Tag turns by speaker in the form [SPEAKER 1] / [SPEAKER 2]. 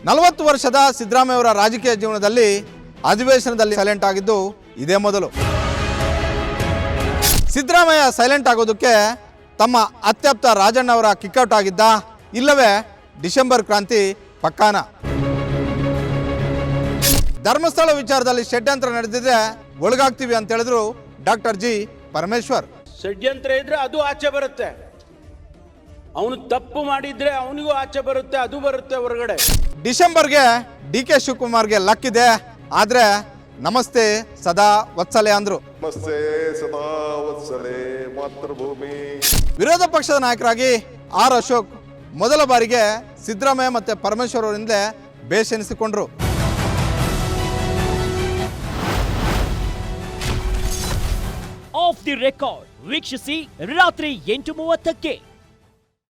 [SPEAKER 1] 40 ವರ್ಷದ ಸಿದ್ದರಾಮಯ್ಯ ಅವರ ರಾಜಕೀಯ ಜೀವನದಲ್ಲಿ ಅಧಿವೇಶನದಲ್ಲಿ ಸೈಲೆಂಟ್ ಆಗಿದ್ದು ಇದೇ ಮೊದಲು. ಸಿದ್ದರಾಮಯ್ಯ ಸೈಲೆಂಟ್ ಆಗೋದಕ್ಕೆ ತಮ್ಮ ಅತ್ಯಪ್ತ ರಾಜಣ್ಣ ಅವರ ಕಿಕ್ಔಟ್ ಆಗಿದ್ದ, ಇಲ್ಲವೇ ಡಿಸೆಂಬರ್ ಕ್ರಾಂತಿ ಪಕ್ಕಾನ? ಧರ್ಮಸ್ಥಳ ವಿಚಾರದಲ್ಲಿ ಷಡ್ಯಂತ್ರ ನಡೆದಿದೆ, ಒಳಗಾಗ್ತೀವಿ ಅಂತ ಹೇಳಿದ್ರು ಡಾಕ್ಟರ್ ಜಿ ಪರಮೇಶ್ವರ್.
[SPEAKER 2] ಷಡ್ಯಂತ್ರ ಇದ್ರೆ ಅದು ಆಚೆ ಬರುತ್ತೆ, ಅವನು ತಪ್ಪು ಮಾಡಿದ್ರೆ ಅವನಿಗೂ ಆಚೆ ಬರುತ್ತೆ, ಅದು ಬರುತ್ತೆ ಹೊರಗಡೆ.
[SPEAKER 1] ಡಿಸೆಂಬರ್ಗೆ DK ಶಿವಕುಮಾರ್ಗೆ ಲಕ್ಕಿದೆ, ಆದ್ರೆ ನಮಸ್ತೆ ಸದಾ ವತ್ಸಲೆ ಅಂದ್ರು.
[SPEAKER 3] ನಮಸ್ತೆ ಸದಾ ವತ್ಸಲೆ ಮಾತೃಭೂಮಿ.
[SPEAKER 1] ವಿರೋಧ ಪಕ್ಷದ ನಾಯಕರಾಗಿ R ಅಶೋಕ್ ಮೊದಲ ಬಾರಿಗೆ ಸಿದ್ದರಾಮಯ್ಯ ಮತ್ತೆ ಪರಮೇಶ್ವರ್ ಅವರಿಂದಲೇ ಬೇಸೆನಿಸಿಕೊಂಡ್ರು.
[SPEAKER 4] ಆಫ್ ದಿ ರೆಕಾರ್ಡ್ ವೀಕ್ಷಿಸಿ ರಾತ್ರಿ 8:30ಕ್ಕೆ.